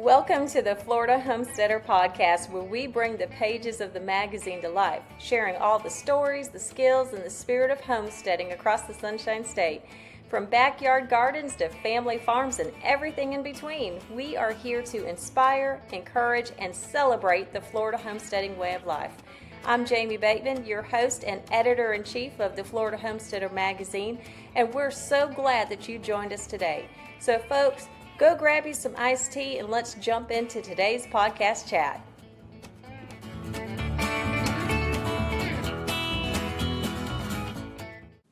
Welcome to the Florida Homesteader Podcast, where we bring the pages of the magazine to life, sharing all the stories, the skills, and the spirit of homesteading across the Sunshine State. From backyard gardens to family farms and everything in between, we are here to inspire, encourage, and celebrate the Florida homesteading way of life. I'm Jamie Bateman, your host and editor-in-chief of the Florida Homesteader magazine, and we're so glad that you joined us today. So folks, go grab you some iced tea and let's jump into today's podcast chat.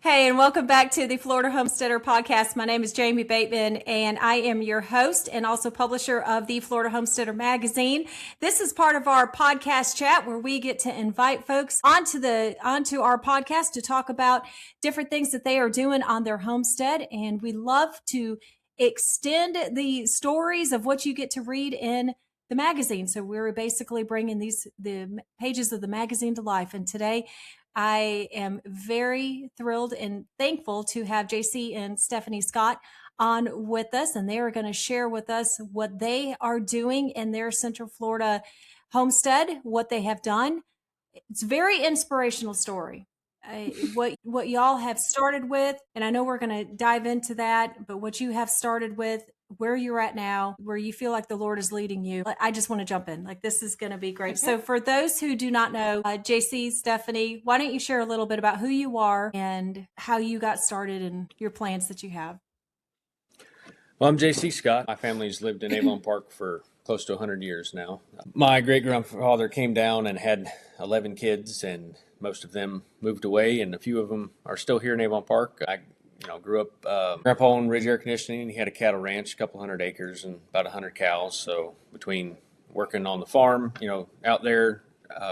Hey, and welcome back to the Florida Homesteader Podcast. My name is Jamie Bateman, and I am your host and also publisher of the Florida Homesteader magazine. This is part of our podcast chat where we get to invite folks onto our podcast to talk about different things that they are doing on their homestead, and we love to extend the stories of what you get to read in the magazine. So we're basically bringing the pages of the magazine to life, and today I am very thrilled and thankful to have JC and Stephanie Scott on with us, and they are going to share with us what they are doing in their Central Florida homestead, what they have done. It's a very inspirational story. What y'all have started with, and I know we're going to dive into that, but what you have started with, where you're at now, where you feel like the Lord is leading you. I just want to jump in. This is going to be great. Okay. So for those who do not know, JC, Stephanie, why don't you share a little bit about who you are and how you got started and your plans that you have? Well, I'm JC Scott. My family's lived in Avon Park for close to 100 years now. My great-grandfather came down and had 11 kids, and most of them moved away, and a few of them are still here in Avon Park. I grew up, Grandpa owned Ridge Air Conditioning. He had a cattle ranch, a couple hundred acres and about 100 cows. So between working on the farm, out there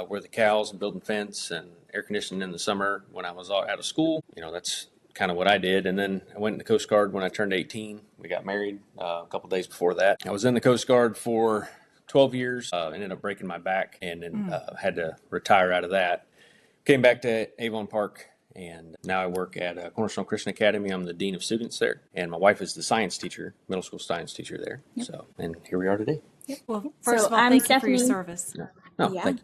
where the cows and building fence and air conditioning in the summer when I was out of school, that's kind of what I did. And then I went in the Coast Guard when I turned 18. We got married a couple days before that. I was in the Coast Guard for 12 years, ended up breaking my back and then had to retire out of that. Came back to Avon Park, and now I work at Cornerstone Christian Academy. I'm the dean of students there, and my wife is the science teacher, middle school science teacher there. Yep. So, and here we are today. Yep. Well, first of all, thank you for your service. Thank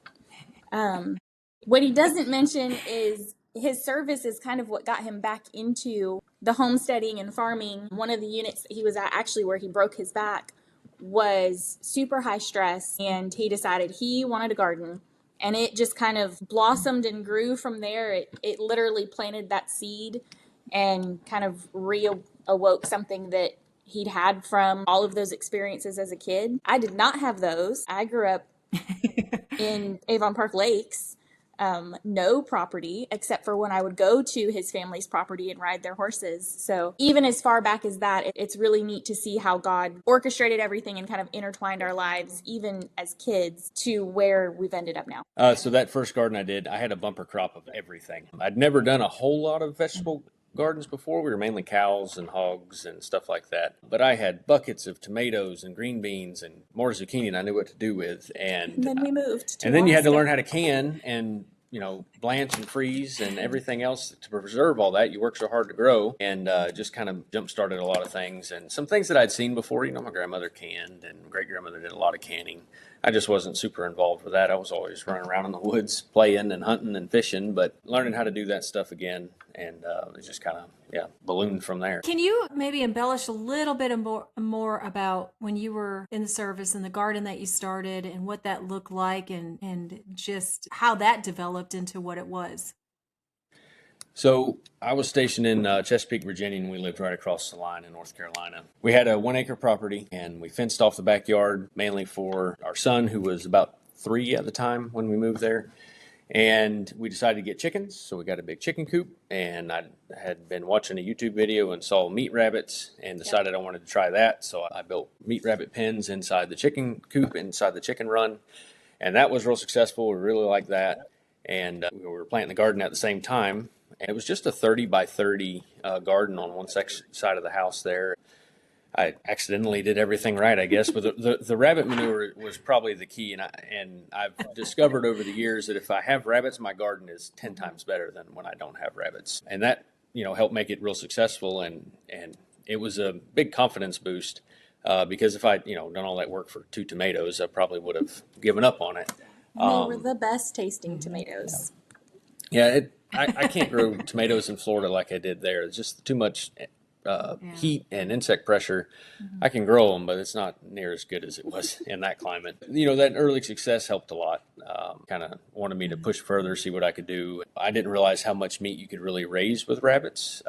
you. What he doesn't mention is his service is kind of what got him back into the homesteading and farming. One of the units that he was at, actually where he broke his back, was super high stress, and he decided he wanted a garden. And it just kind of blossomed and grew from there. It literally planted that seed and kind of reawoke something that he'd had from all of those experiences as a kid. I did not have those. I grew up in Avon Park Lakes. No property except for when I would go to his family's property and ride their horses. So even as far back as that, it's really neat to see how God orchestrated everything and kind of intertwined our lives, even as kids, to where we've ended up now. So that first garden I did, I had a bumper crop of everything. I'd never done a whole lot of vegetable gardens before. We were mainly cows and hogs and stuff like that. But I had buckets of tomatoes and green beans and more zucchini than I knew what to do with. And then we moved. And then you had to learn how to can and blanch and freeze and everything else to preserve all that. You work so hard to grow, and just kind of jump-started a lot of things. And some things that I'd seen before, my grandmother canned and great-grandmother did a lot of canning. I just wasn't super involved with that. I was always running around in the woods playing and hunting and fishing, but learning how to do that stuff again, and it just kind of, ballooned from there. Can you maybe embellish a little bit more about when you were in the service and the garden that you started and what that looked like and just how that developed into what it was? So I was stationed in Chesapeake, Virginia, and we lived right across the line in North Carolina. We had a 1-acre property, and we fenced off the backyard mainly for our son, who was about 3 at the time when we moved there. And we decided to get chickens, so we got a big chicken coop. And I had been watching a YouTube video and saw meat rabbits and decided I wanted to try that. So I built meat rabbit pens inside the chicken coop, inside the chicken run. And that was real successful. We really liked that. And we were planting the garden at the same time. And it was just a 30 by 30 garden on one side of the house there. I accidentally did everything right, I guess, but the rabbit manure was probably the key, and I've discovered over the years that if I have rabbits, my garden is 10 times better than when I don't have rabbits, and that helped make it real successful, and it was a big confidence boost because if I, done all that work for 2 tomatoes, I probably would have given up on it. They were the best tasting tomatoes. Yeah, I can't grow tomatoes in Florida like I did there. It's just too much heat and insect pressure. I can grow them, but it's not near as good as it was in that climate. That early success helped a lot. Kind of wanted me to push further, see what I could do. I didn't realize how much meat you could really raise with rabbits.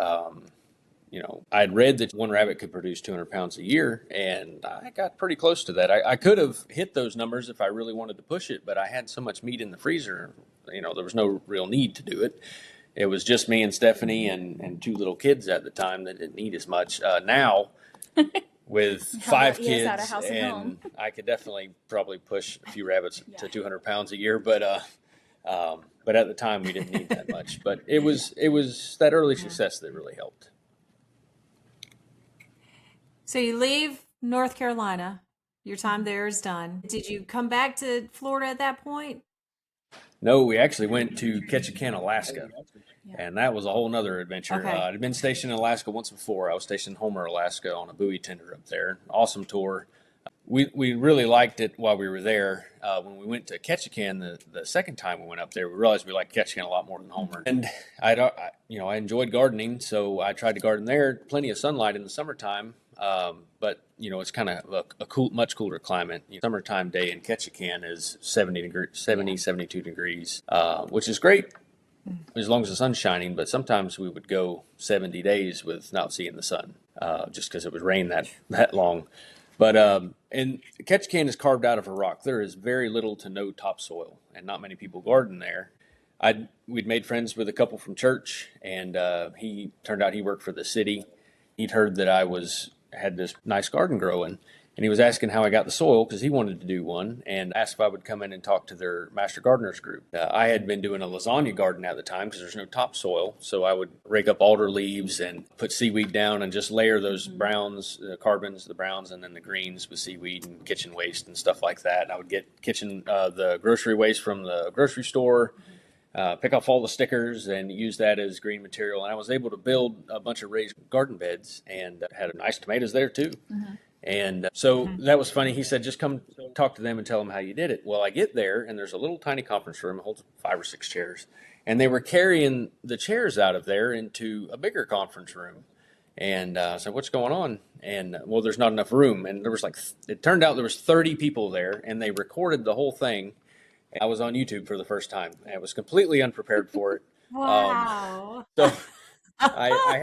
I'd read that one rabbit could produce 200 pounds a year, and I got pretty close to that. I could have hit those numbers if I really wanted to push it, but I had so much meat in the freezer, there was no real need to do it. It was just me and Stephanie and 2 little kids at the time that didn't eat as much. Now, with 5 kids, and I could definitely probably push a few rabbits to 200 pounds a year, but at the time we didn't need that much. But it was that early success that really helped. So you leave North Carolina. Your time there is done. Did you come back to Florida at that point? No, we actually went to Ketchikan, Alaska, and that was a whole nother adventure. Okay. I'd been stationed in Alaska once before. I was stationed in Homer, Alaska on a buoy tender up there. Awesome tour. We really liked it while we were there. When we went to Ketchikan the second time we went up there, we realized we liked Ketchikan a lot more than Homer. And I enjoyed gardening, so I tried to garden there. Plenty of sunlight in the summertime, but it's kind of a much cooler climate. Summertime day in Ketchikan is 72 degrees, which is great as long as the sun's shining. But sometimes we would go 70 days with not seeing the sun, just because it would rain that long. But and Ketchikan is carved out of a rock. There is very little to no topsoil, and not many people garden there. We'd made friends with a couple from church, and he turned out he worked for the city. He'd heard that I had this nice garden growing, and he was asking how I got the soil because he wanted to do one, and asked if I would come in and talk to their master gardeners group. I had been doing a lasagna garden at the time because there's no topsoil, so I would rake up alder leaves and put seaweed down and just layer those browns, carbons, the browns, and then the greens with seaweed and kitchen waste and stuff like that. And I would get the grocery waste from the grocery store, pick off all the stickers and use that as green material. And I was able to build a bunch of raised garden beds and had nice tomatoes there too. And so that was funny. He said, just come talk to them and tell them how you did it. Well, I get there, and there's a little tiny conference room. It holds 5 or 6 chairs. And they were carrying the chairs out of there into a bigger conference room. And I said, what's going on? And, well, there's not enough room. And there was it turned out there was 30 people there, and they recorded the whole thing. I was on YouTube for the first time. I was completely unprepared for it. Wow. So I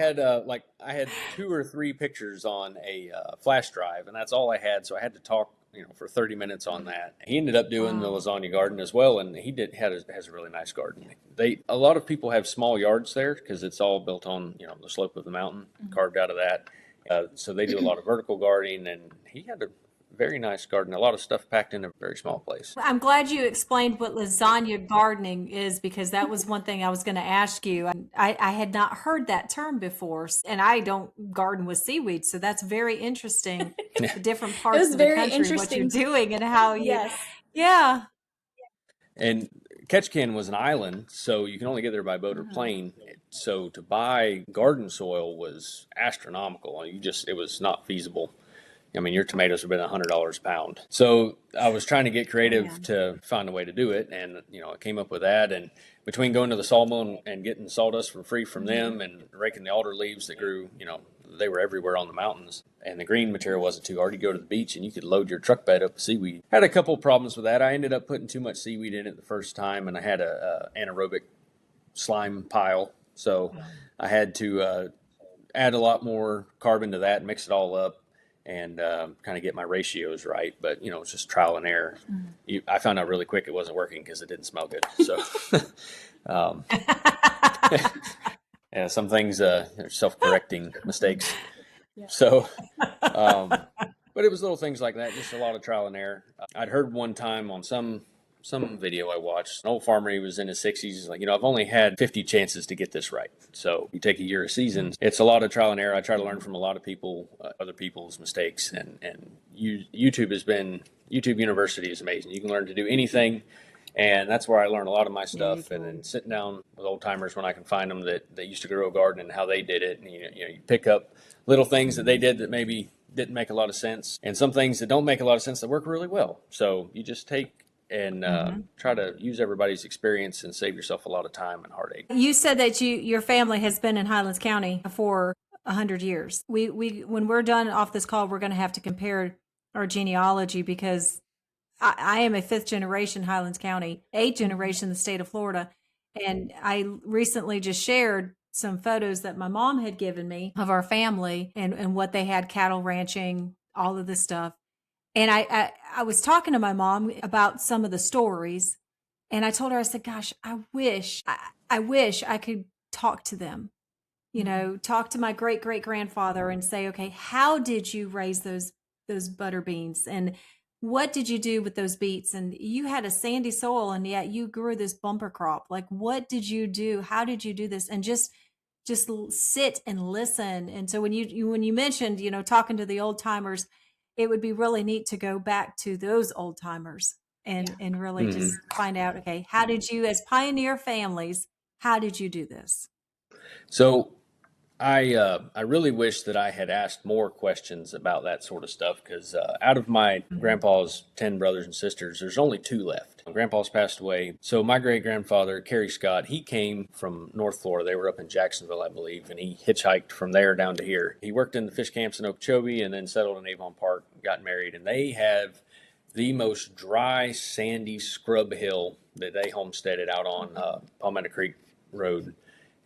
had 2 or 3 pictures on a flash drive, and that's all I had. So I had to talk, for 30 minutes on that. He ended up doing the lasagna garden as well, and he has a really nice garden. A lot of people have small yards there because it's all built on the slope of the mountain, carved out of that. So they do a lot of vertical gardening, and he had a very nice garden, a lot of stuff packed in a very small place. I'm glad you explained what lasagna gardening is, because that was one thing I was going to ask you. I had not heard that term before, and I don't garden with seaweed, so that's very interesting. The different parts of the country, what you're doing and how you. Yes. Yeah. And Ketchikan was an island, so you can only get there by boat or plane. So to buy garden soil was astronomical. It was not feasible. I mean, your tomatoes have been $100 a pound. So I was trying to get creative to find a way to do it. And, I came up with that. And between going to the sawmill and getting sawdust for free from them and raking the alder leaves that grew, they were everywhere on the mountains. And the green material wasn't too hard. You go to the beach and you could load your truck bed up with seaweed. Had a couple problems with that. I ended up putting too much seaweed in it the first time, and I had a anaerobic slime pile. So I had to add a lot more carbon to that, mix it all up, and kind of get my ratios right. But, it's just trial and error. I found out really quick it wasn't working because it didn't smell good. So, yeah, some things are self-correcting mistakes. Yeah. So, but it was little things like that, just a lot of trial and error. I'd heard one time on some video I watched, an old farmer, he was in his 60s. He's like, I've only had 50 chances to get this right. So you take a year of seasons. It's a lot of trial and error. I try to learn from a lot of people, other people's mistakes. And YouTube University is amazing. You can learn to do anything. And that's where I learned a lot of my stuff. Cool. And then sitting down with old timers when I can find them that used to grow a garden and how they did it. And, you pick up little things that they did that maybe didn't make a lot of sense, and some things that don't make a lot of sense that work really well. So you just take and try to use everybody's experience and save yourself a lot of time and heartache. You said that your family has been in Highlands County for 100 years. We when we're done off this call, we're going to have to compare our genealogy because I am a 5th generation Highlands County, 8th generation the state of Florida. And I recently just shared some photos that my mom had given me of our family and what they had, cattle ranching, all of this stuff. And I was talking to my mom about some of the stories, and I told her, I said, gosh, I wish I could talk to them, talk to my great great grandfather and say, okay, how did you raise those butter beans? And what did you do with those beets? And you had a sandy soil and yet you grew this bumper crop. Like, what did you do? How did you do this? And just sit and listen. And so when you mentioned, talking to the old timers, it would be really neat to go back to those old timers and really just find out, okay, how did you, as pioneer families, how did you do this? So I really wish that I had asked more questions about that sort of stuff because out of my grandpa's 10 brothers and sisters, there's only 2 left. Grandpa's passed away. So my great-grandfather, Kerry Scott, he came from North Florida. They were up in Jacksonville, I believe, and he hitchhiked from there down to here. He worked in the fish camps in Okeechobee and then settled in Avon Park, got married, and they have the most dry, sandy scrub hill that they homesteaded out on Palmetto Creek Road.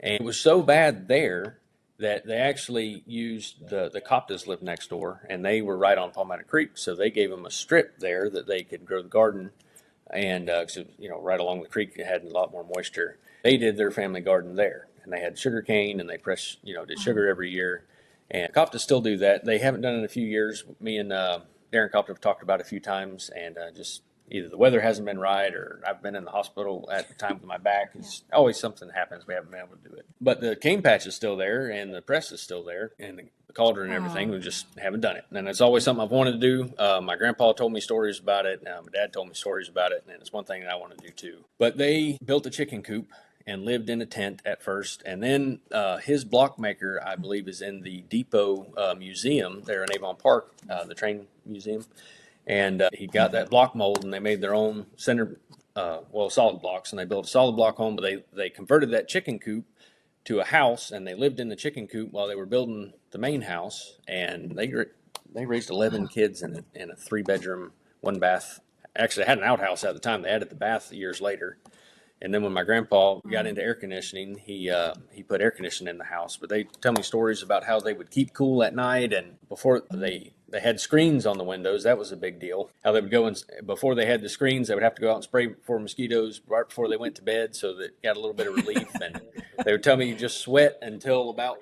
And it was so bad there that they actually used the Coptas lived next door, and they were right on Palmetto Creek, so they gave them a strip there that they could grow the garden, and right along the creek it had a lot more moisture. They did their family garden there, and they had sugar cane, and they pressed, did sugar every year, and Coptas still do that. They haven't done it in a few years. Me and Darren Copta have talked about it a few times, and just either the weather hasn't been right or I've been in the hospital at the time with my back. It's always something happens. We haven't been able to do it. But the cane patch is still there and the press is still there and the cauldron and everything. We just haven't done it. And it's always something I've wanted to do. My grandpa told me stories about it. My dad told me stories about it. And it's one thing that I want to do too. But they built a chicken coop and lived in a tent at first. And then his block maker, I believe, is in the Depot Museum there in Avon Park, the train museum. And he got that block mold, and they made their own solid blocks, and they built a solid block home, but they converted that chicken coop to a house, and they lived in the chicken coop while they were building the main house, and they raised 11 kids in a 3-bedroom, 1-bath. Actually, they had an outhouse at the time. They added the bath years later. And then when my grandpa got into air conditioning, he put air conditioning in the house. But they tell me stories about how they would keep cool at night, and before they had screens on the windows. That was a big deal. How they would go and before they had the screens, they would have to go out and spray for mosquitoes right before they went to bed, so that got a little bit of relief. And they would tell me you just sweat until about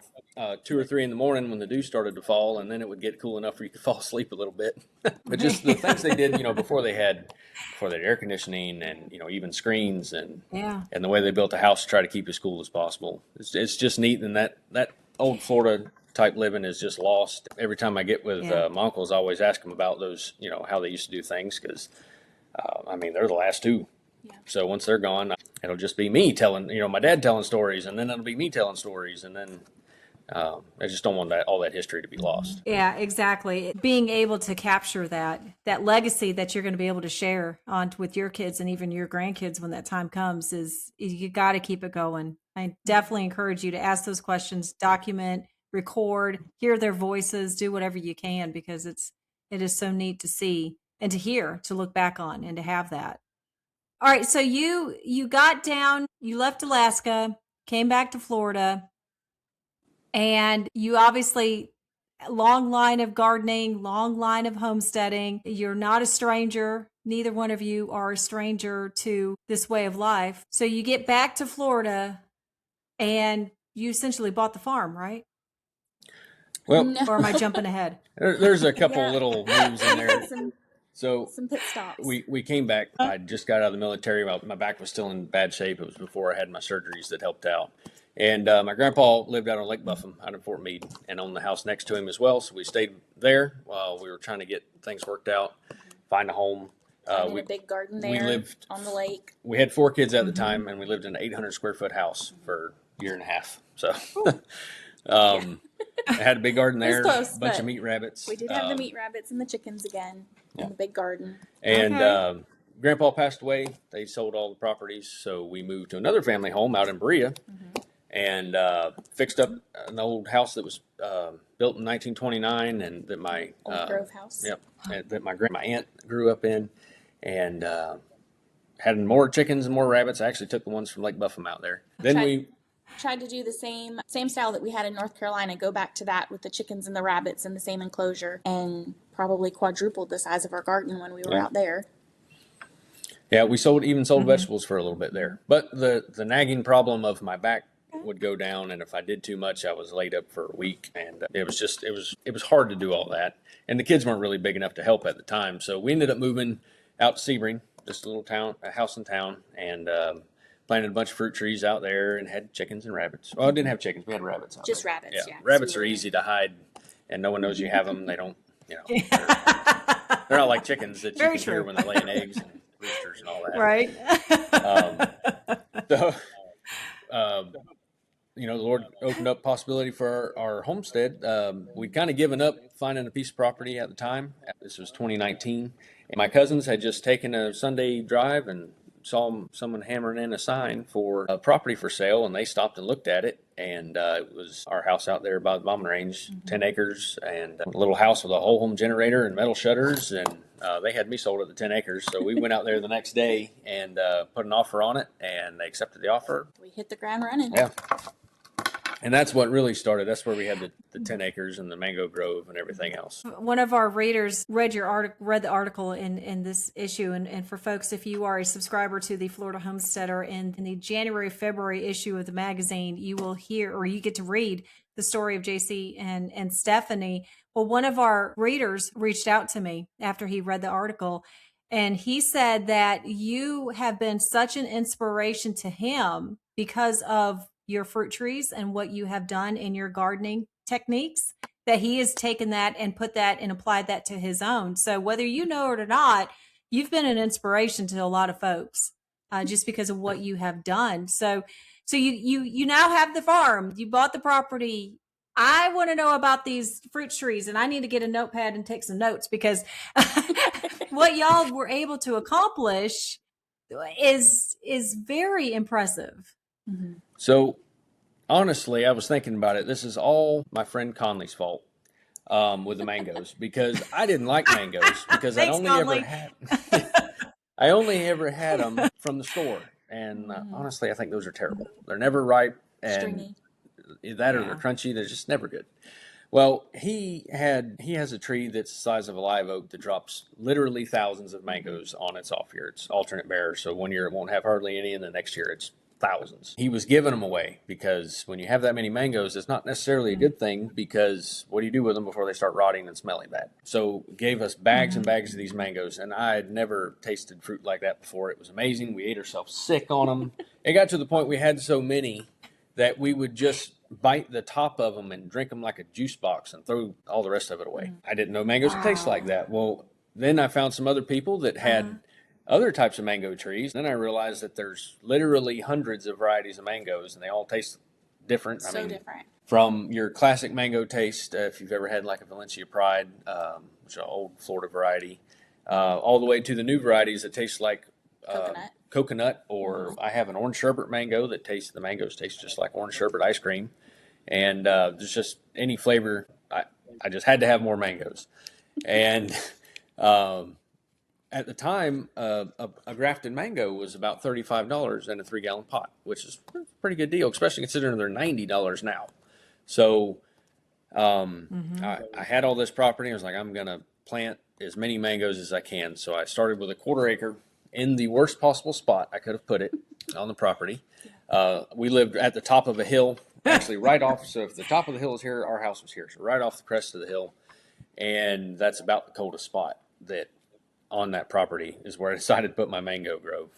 2 or 3 in the morning when the dew started to fall, and then it would get cool enough for you to fall asleep a little bit. But just the things they did, before they had air conditioning and even screens and the way they built the house to try to keep as cool as possible. It's just neat, and that old Florida type living is just lost. Every time I get with my uncles, I always ask them about those, how they used to do things, because they're the last 2. Yeah. So once they're gone, it'll just be me telling, my dad telling stories, and then it'll be me telling stories, and then I just don't want all that history to be lost. Yeah, exactly. Being able to capture that legacy that you're going to be able to share on with your kids and even your grandkids when that time comes is you got to keep it going. I definitely encourage you to ask those questions, document, record, hear their voices, do whatever you can, because it is so neat to see and to hear, to look back on and to have that. All right. So you got down, you left Alaska, came back to Florida, and you obviously, long line of gardening, long line of homesteading. You're not a stranger. Neither one of you are a stranger to this way of life. So you get back to Florida and you essentially bought the farm, right? Well, No. Or am I jumping ahead? There's a couple little moves in there. Some pit stops. We came back. I just got out of the military. My back was still in bad shape. It was before I had my surgeries that helped out. And my grandpa lived out on Lake Buffum, out in Fort Meade, and owned the house next to him as well. So we stayed there while we were trying to get things worked out, find a home. In a big garden there. We lived on the lake. We had 4 kids at the time, and we lived in an 800 square foot house for a year and a half. So, I had a big garden It was there, close, a bunch but of meat rabbits. we did have the meat rabbits and the chickens again in the big garden. And Okay. Grandpa passed away. They sold all the properties, so we moved to another family home out in Berea, and fixed up an old house that was built in 1929, and that my Old Grove house. yep, and that my aunt grew up in, and had more chickens and more rabbits. I actually took the ones from Lake Buffum out there. Then we tried to do the same style that we had in North Carolina, go back to that with the chickens and the rabbits in the same enclosure, and probably quadrupled the size of our garden when we were out there. Yeah, we sold vegetables for a little bit there. But the nagging problem of my back would go down, and if I did too much, I was laid up for a week, and it was hard to do all that. And the kids weren't really big enough to help at the time, so we ended up moving out to Sebring, just a house in town, and planted a bunch of fruit trees out there, and had chickens and rabbits. Well, I didn't have chickens; we had rabbits out Just there. rabbits, yeah. Rabbits are easy to hide, and no one knows you have them. They don't, they're not like chickens that you Very can hear true. when they're laying eggs and roosters and all that. Right. So, the Lord opened up possibility for our homestead. We'd kind of given up finding a piece of property at the time. This was 2019. And my cousins had just taken a Sunday drive and saw someone hammering in a sign for a property for sale, and they stopped and looked at it. And it was our house out there by the bombing range, 10 acres, and a little house with a whole home generator and metal shutters. And they had me sold at the 10 acres. So we went out there the next day and put an offer on it, and they accepted the offer. We hit the ground running. Yeah. And that's what really started. That's where we had the 10 acres and the mango grove and everything else. One of our readers read the article in this issue. And for folks, if you are a subscriber to the Florida Homesteader, in the January-February issue of the magazine, you will hear, or you get to read, the story of JC and Stephanie. Well, one of our readers reached out to me after he read the article, and he said that you have been such an inspiration to him because of your fruit trees and what you have done in your gardening techniques, that he has taken that and put that and applied that to his own. So whether you know it or not, you've been an inspiration to a lot of folks just because of what you have done. So you now have the farm, you bought the property. I want to know about these fruit trees, and I need to get a notepad and take some notes, because what y'all were able to accomplish is very impressive. Mm-hmm. So, honestly, I was thinking about it. This is all my friend Conley's fault with the mangoes, because I didn't like mangoes because Thanks, I only ever had them from the store, and honestly, I think those are terrible. They're never ripe, and Stringy. That or they're crunchy. They're just never good. Well, he has a tree that's the size of a live oak that drops literally thousands of mangoes on its off year. It's alternate bearer, so one year it won't have hardly any, and the next year it's thousands. He was giving them away, because when you have that many mangoes, it's not necessarily a good thing, because what do you do with them before they start rotting and smelling bad? So gave us bags and bags of these mangoes, and I had never tasted fruit like that before. It was amazing. We ate ourselves sick on them. It got to the point we had so many that we would just bite the top of them and drink them like a juice box and throw all the rest of it away. I didn't know mangoes taste like that. Well, then I found some other people that had other types of mango trees. Then I realized that there's literally hundreds of varieties of mangoes, and they all taste different. So different. From your classic mango taste, if you've ever had like a Valencia Pride, which is an old Florida variety, all the way to the new varieties that taste like coconut, or I have an orange sherbet mango the mangoes taste just like orange sherbet ice cream. And there's just any flavor. I just had to have more mangoes. And at the time, a grafted mango was about $35 in a 3-gallon pot, which is a pretty good deal, especially considering they're $90 now. So I had all this property. I was like, I'm going to plant as many mangoes as I can. So I started with a 1/4 acre in the worst possible spot I could have put it on the property. We lived at the top of a hill, actually right off. So if the top of the hill is here, our house was here. So right off the crest of the hill. And that's about the coldest spot that on that property is where I decided to put my mango grove.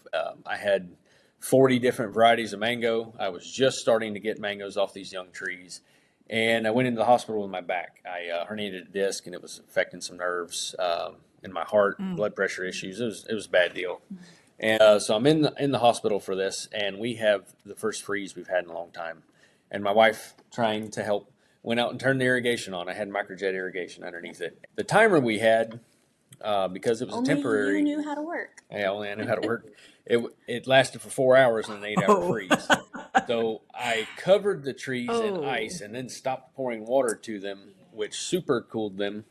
I had 40 different varieties of mango. I was just starting to get mangoes off these young trees. And I went into the hospital with my back. I herniated a disc, and it was affecting some nerves in my heart, blood pressure issues. It was a bad deal. And so I'm in the hospital for this, and we have the first freeze we've had in a long time. And my wife, trying to help went out and turned the irrigation on. I had microjet irrigation underneath it. The timer we had, because it was Only a temporary. you knew how to work. Yeah, only I knew how to work. It lasted for 4 hours in an 8-hour freeze. So I covered the trees in ice and then stopped pouring water to them, which super cooled them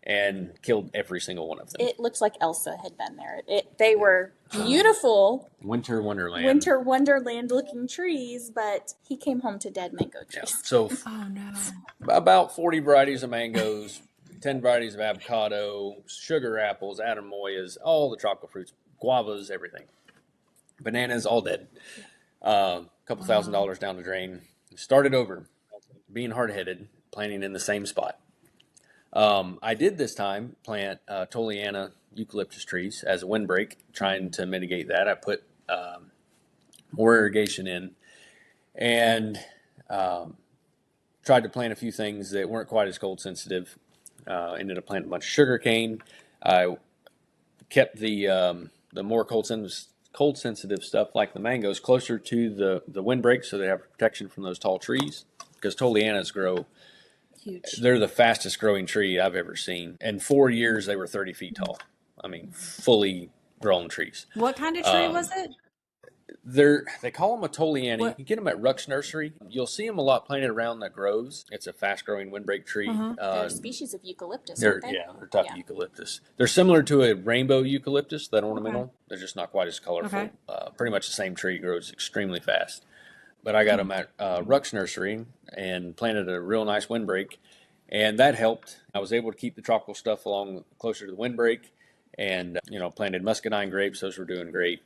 and killed every single one of them. It looks like Elsa had been there. They were beautiful Winter wonderland. winter wonderland looking trees, but he came home to dead mango trees. Yeah. So Oh no. about 40 varieties of mangoes, 10 varieties of avocado, sugar apples, anemoyas, all the tropical fruits, guavas, everything. Bananas, all dead. Couple $1,000 down the drain. Started over, being hard-headed, planting in the same spot. I did this time plant Toliana eucalyptus trees as a windbreak, trying to mitigate that. I put more irrigation in and tried to plant a few things that weren't quite as cold sensitive. Ended up planting a bunch of sugar cane. I kept the more cold sensitive stuff like the mangoes closer to the windbreak so they have protection from those tall trees, because Tolianas grow Huge. They're the fastest growing tree I've ever seen. In 4 years, they were 30 feet tall. I mean, fully grown trees. What kind of tree was it? They call them a Toliana. You What? can get them at Ruck's Nursery. You'll see them a lot planted around the groves. It's a fast growing windbreak tree. They're a species of eucalyptus, They're, aren't they? yeah, they're type Yeah. of eucalyptus. They're similar to a rainbow eucalyptus, that ornamental. They're just not quite as colorful. Okay. Pretty much the same tree, grows extremely fast. But I got them at Ruck's Nursery and planted a real nice windbreak, and that helped. I was able to keep the tropical stuff along closer to the windbreak, and planted muscadine grapes. Those were doing great.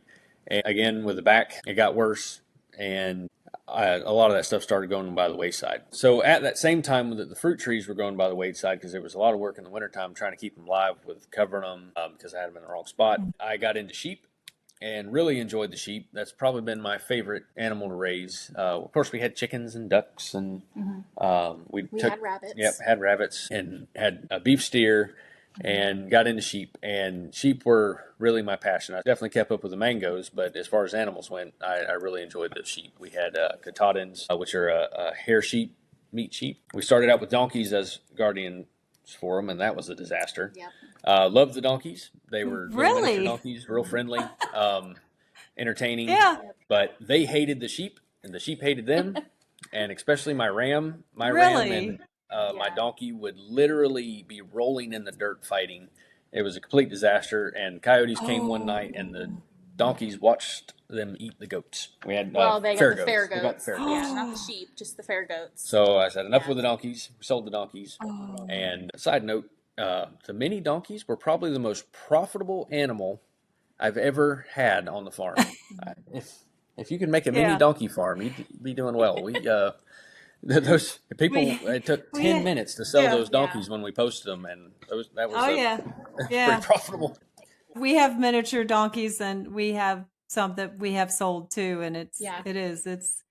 And again, with the back, it got worse, and a lot of that stuff started going by the wayside. So at that same time that the fruit trees were going by the wayside, because there was a lot of work in the wintertime trying to keep them live with covering them because I had them in the wrong spot, I got into sheep and really enjoyed the sheep. That's probably been my favorite animal to raise. Of course, we had chickens and ducks, and We had rabbits. Yep, had rabbits and had a beef steer, and got into sheep. And sheep were really my passion. I definitely kept up with the mangoes, but as far as animals went, I really enjoyed the sheep. We had Katahdins, which are a hair sheep, meat sheep. We started out with donkeys as guardians for them, and that was a disaster. Yep. Loved the donkeys. They were little Really? miniature donkeys, real friendly, entertaining. Yeah. But they hated the sheep, and the sheep hated them, and especially my ram. My Really? ram and my donkey would literally be rolling in the dirt fighting. It was a complete disaster, and coyotes came one night, and the donkeys watched them eat the goats. We had They fair got the fair goats. We got goats. the fair Yeah, goats. not the sheep, just the fair goats. So I said, enough Yeah. with the donkeys. We sold the donkeys. And side note, the mini donkeys were probably the most profitable animal I've ever had on the farm. If you could make a mini Yeah. donkey farm, you'd be doing well. We those people, it took 10 minutes to sell yeah. those donkeys when we posted them, and that was Oh yeah. Yeah. pretty profitable. We have miniature donkeys, and we have some that we have sold too, and it's Yeah. it is. It's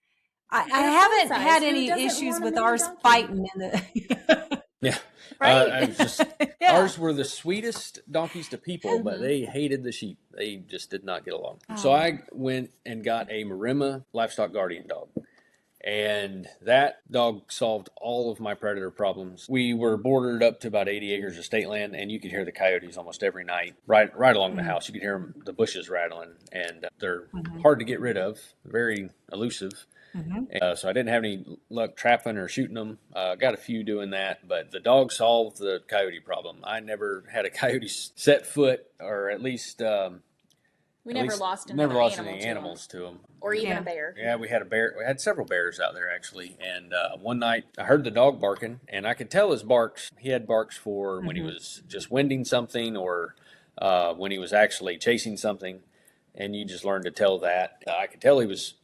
I They're haven't fun size. had Who any doesn't issues want a with mini ours donkey? fighting in the Yeah. Right? I was just, Yeah. Ours were the sweetest donkeys to people, but they hated the sheep. They just did not get along. So I went and got a Maremma livestock guardian dog. And that dog solved all of my predator problems. We were bordered up to about 80 acres of state land, and you could hear the coyotes almost every night, right along the house. You could hear the bushes rattling, and they're hard to get rid of, very elusive. So I didn't have any luck trapping or shooting them. Got a few doing that, but the dog solved the coyote problem. I never had a coyote set foot, or at least We never lost never another lost animal any to 'em. animals to them. Or even Yeah. a bear. Yeah, we had a bear. We had several bears out there actually. And one night I heard the dog barking, and I could tell his barks. He had barks for when he was just winding something, or when he was actually chasing something. And you just learned to tell that. I could tell he was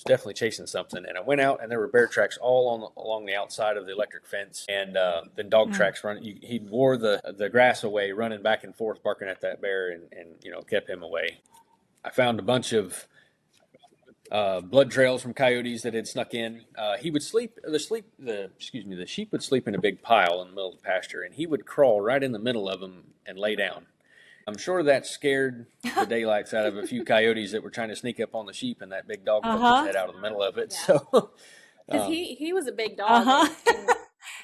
definitely chasing something. And I went out, and there were bear tracks all along the outside of the electric fence, and then dog tracks running. He wore the grass away, running back and forth, barking at that bear, and kept him away. I found a bunch of blood trails from coyotes that had snuck in. He would sleep. The sheep would sleep in a big pile in the middle of the pasture, and he would crawl right in the middle of them and lay down. I'm sure that scared the daylights out of a few coyotes that were trying to sneak up on the sheep, and that big dog poked his head out of the middle of it. Yeah. So Because he was a big dog. And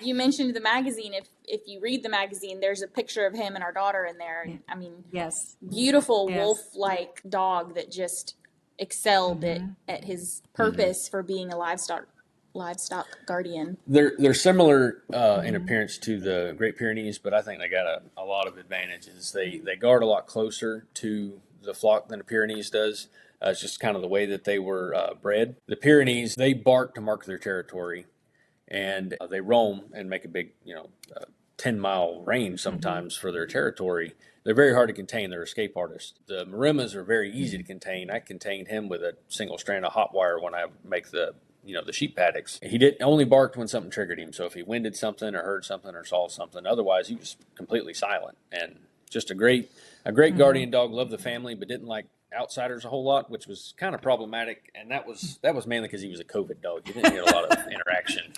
You mentioned the magazine. If you read the magazine, there's a picture of him and our daughter in there. And, I mean, Yes. beautiful Yes. wolf-like dog that just excelled at his purpose for being a livestock guardian. They're similar in appearance to the Great Pyrenees, but I think they got a lot of advantages. They guard a lot closer to the flock than the Pyrenees does. It's just kind of the way that they were bred. The Pyrenees, they bark to mark their territory, and they roam and make a big, 10-mile range sometimes for their territory. They're very hard to contain. They're escape artists. The Marimas are very easy to contain. I contained him with a single strand of hot wire when I make the sheep paddocks. He didn't only barked when something triggered him. So if he winded something or heard something or saw something, otherwise he was completely silent. And just a great guardian dog. Loved the family, but didn't like outsiders a whole lot, which was kind of problematic. And that was mainly because he was a COVID dog. He didn't get a lot of interaction.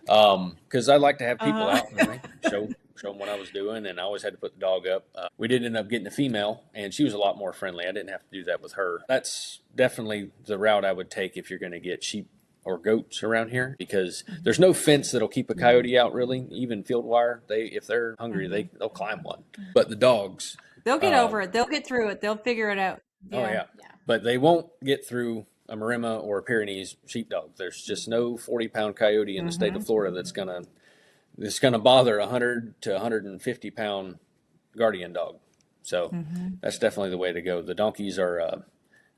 Because I like to have people out and show them what I was doing, and I always had to put the dog up. We did end up getting a female, and she was a lot more friendly. I didn't have to do that with her. That's definitely the route I would take if you're going to get sheep or goats around here, because there's no fence that'll keep a coyote out, really. Even field wire, if they're hungry, they'll climb one. But the dogs, they'll get over it. They'll get through it. They'll figure it out. Oh yeah. But they won't get through a Maremma or a Pyrenees sheepdog. There's just no 40-pound coyote in the state of Florida that's gonna bother 100 to 150-pound guardian dog. So that's definitely the way to go. The donkeys are,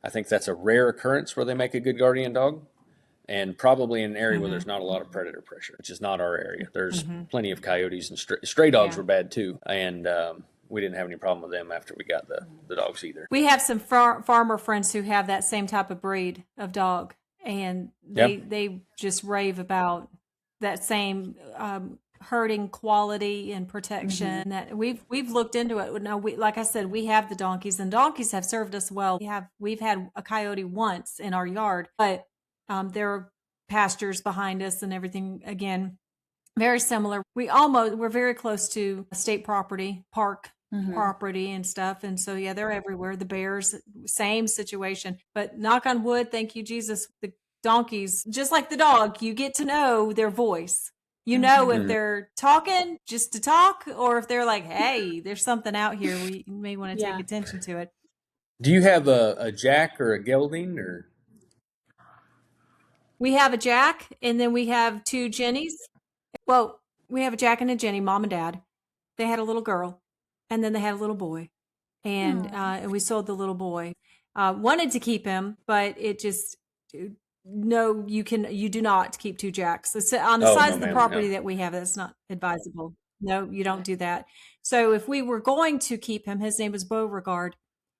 I think that's a rare occurrence where they make a good guardian dog, and probably in an area where there's not a lot of predator pressure, which is not our area. There's plenty of coyotes, and stray dogs were bad too, and we didn't have any problem with them after we got the dogs either. We have some farmer friends who have that same type of breed of dog, and they just rave about that same herding quality and protection. That we've looked into it. Now, like I said, we have the donkeys, and donkeys have served us well. We've had a coyote once in our yard, but there are pastures behind us and everything. Again, very similar. We're very close to state property, park property and stuff. And so, they're everywhere. The bears, same situation, but knock on wood. Thank you, Jesus. The donkeys, just like the dog, you get to know their voice. You know, if they're talking just to talk, or if they're like, hey, there's something out here. We may want to take attention to it. Do you have a Jack or a gelding, or? We have a Jack, and then we have two Jennies. Well, we have a Jack and a Jenny, mom and dad. They had a little girl, and then they had a little boy, and we sold the little boy. Wanted to keep him, but it just no. You do not keep two Jacks. It's on the size of the property that we have. That's not advisable. No, you don't do that. So if we were going to keep him, his name was Beauregard.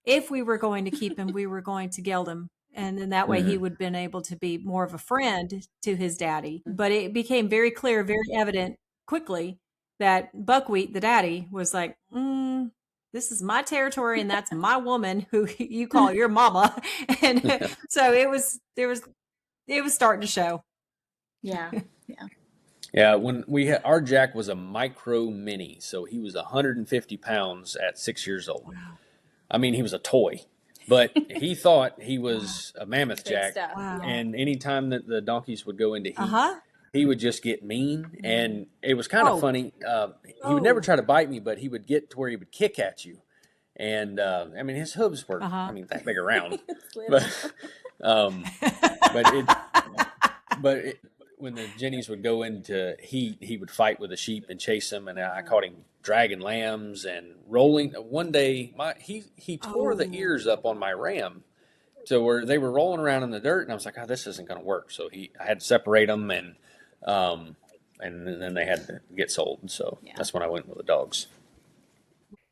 If we were going to keep him, we were going to geld him. And then that way he would have been able to be more of a friend to his daddy. But it became very clear, very evident quickly that Buckwheat, the daddy, was like, this is my territory, and that's my woman who you call your mama. And so it was starting to show. Yeah. Yeah, when our Jack was a micro mini, so he was 150 pounds at 6 years old. Wow. I mean, he was a toy. But he thought he was a mammoth Jack, and anytime that the donkeys would go into heat, he would just get mean, and it was kind of funny. He would never try to bite me, but he would get to where he would kick at you, and I mean his hooves were, that big around, when the Jennies would go into heat, he would fight with the sheep and chase them, and I caught him dragging lambs and rolling. One day, he tore the ears up on my ram, so where they were rolling around in the dirt, and I was like, "Oh, this isn't going to work." So I had to separate them, and then they had to get sold. And so that's when I went with the dogs.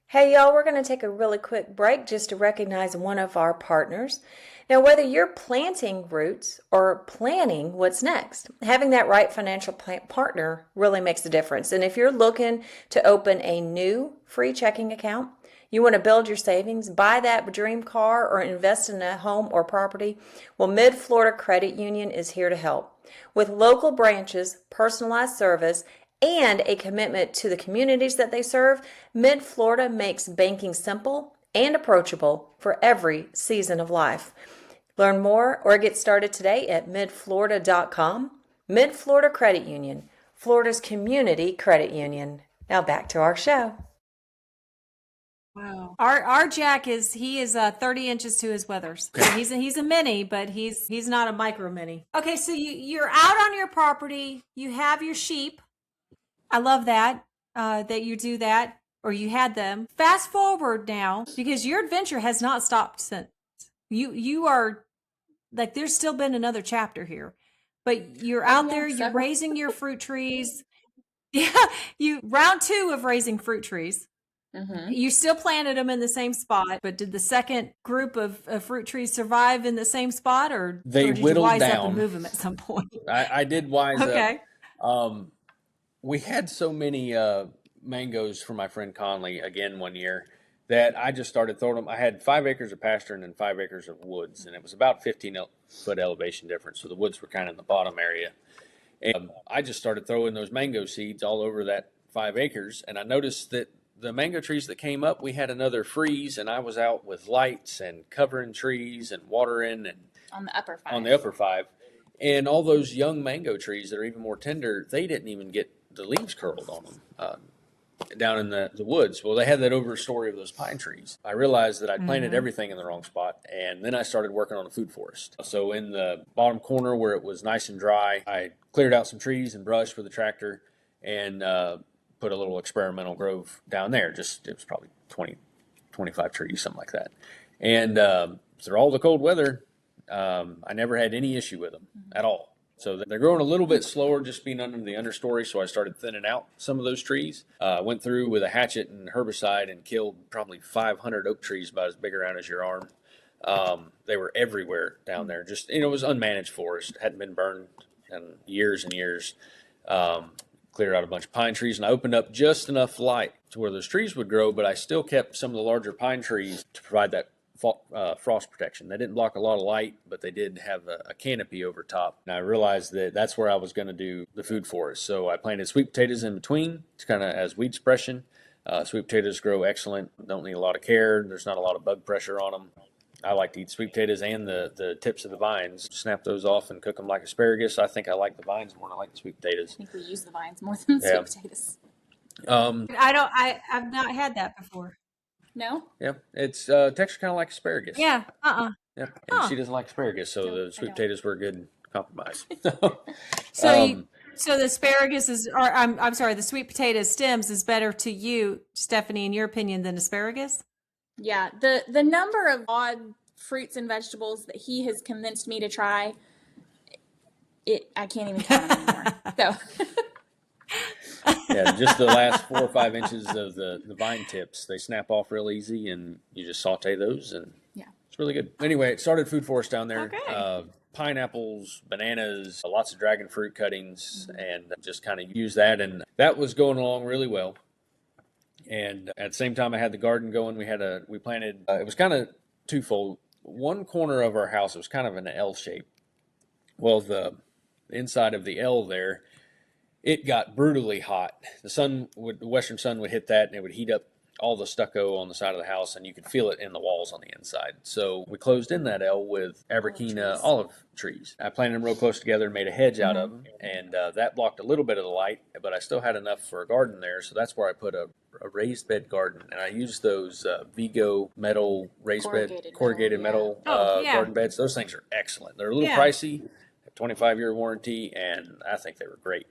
Hey y'all, we're going to take a really quick break just to recognize one of our partners. Now, whether you're planting roots or planning what's next, having that right financial partner really makes a difference. And if you're looking to open a new free checking account, you want to build your savings, buy that dream car, or invest in a home or property, well, Mid-Florida Credit Union is here to help. With local branches, personalized service, and a commitment to the communities that they serve, Mid-Florida makes banking simple and approachable for every season of life. Learn more or get started today at midflorida.com. Mid-Florida Credit Union, Florida's community credit union. Now back to our show. Wow. Our Jack is 30 inches to his withers. So he's a mini, but he's not a micro mini. Okay, so you're out on your property. You have your sheep. I love that that you do that, or you had them. Fast forward now, because your adventure has not stopped since. You are like, there's still been another chapter here, but you're out there. You're raising your fruit trees. Yeah, round 2 of raising fruit trees. Mm-hmm. You still planted them in the same spot, but did the second group of fruit trees survive in the same spot, or did you wise up and move them at some point? I did wise up. We had so many mangoes for my friend Conley again one year that I just started throwing them. I had 5 acres of pasture and then 5 acres of woods, and it was about 15-foot elevation difference. So the woods were kind of in the bottom area. And I just started throwing those mango seeds all over that 5 acres, and I noticed that the mango trees that came up, we had another freeze, and I was out with lights and covering trees and watering and on the upper 5. And all those young mango trees that are even more tender, they didn't even get the leaves curled on them down in the woods. Well, they had that overstory of those pine trees. I realized that I'd planted everything in the wrong spot, and then I started working on a food forest. So in the bottom corner where it was nice and dry, I cleared out some trees and brush with a tractor and put a little experimental grove down there. It was probably 20, 25 trees, something like that. And through all the cold weather, I never had any issue with them at all. So they're growing a little bit slower, just being under the understory. So I started thinning out some of those trees. Went through with a hatchet and herbicide and killed probably 500 oak trees about as big around as your arm. They were everywhere down there. Just, it was unmanaged forest. Hadn't been burned in years and years. Cleared out a bunch of pine trees, and I opened up just enough light to where those trees would grow, but I still kept some of the larger pine trees to provide that frost protection. They didn't block a lot of light, but they did have a canopy over top. And I realized that that's where I was going to do the food forest. So I planted sweet potatoes in between, to kind of as weed suppression. Sweet potatoes grow excellent, don't need a lot of care. There's not a lot of bug pressure on them. I like to eat sweet potatoes and the tips of the vines. Snap those off and cook them like asparagus. I think I like the vines more than I like the sweet potatoes. I think we use the vines more than the sweet potatoes. I've not had that before. No? Yeah, it's texture kind of like asparagus. Yeah. Yeah, and she doesn't like asparagus, so the sweet potatoes were a good compromise. So the asparagus the sweet potato stems is better to you, Stephanie, in your opinion, than asparagus? Yeah, the number of odd fruits and vegetables that he has convinced me to try, I can't even count them anymore. So. Yeah, just the last 4 or 5 inches of the vine tips, they snap off real easy, and you just saute those, and it's really good. Anyway, it started food forest down there. Okay. Pineapples, bananas, lots of dragon fruit cuttings, and just kind of use that, and that was going along really well. And at the same time I had the garden going, we planted, it was kind of twofold. One corner of our house was kind of an L shape. Well, the inside of the L there, it got brutally hot. The western sun would hit that, and it would heat up all the stucco on the side of the house, and you could feel it in the walls on the inside. So we closed in that L with Abriquina olive trees. I planted them real close together and made a hedge out of them, and that blocked a little bit of the light, but I still had enough for a garden there, so that's where I put a raised bed garden, and I used those Vigo metal corrugated metal garden beds. Those things are excellent. They're a little pricey, 25-year warranty, and I think they were great.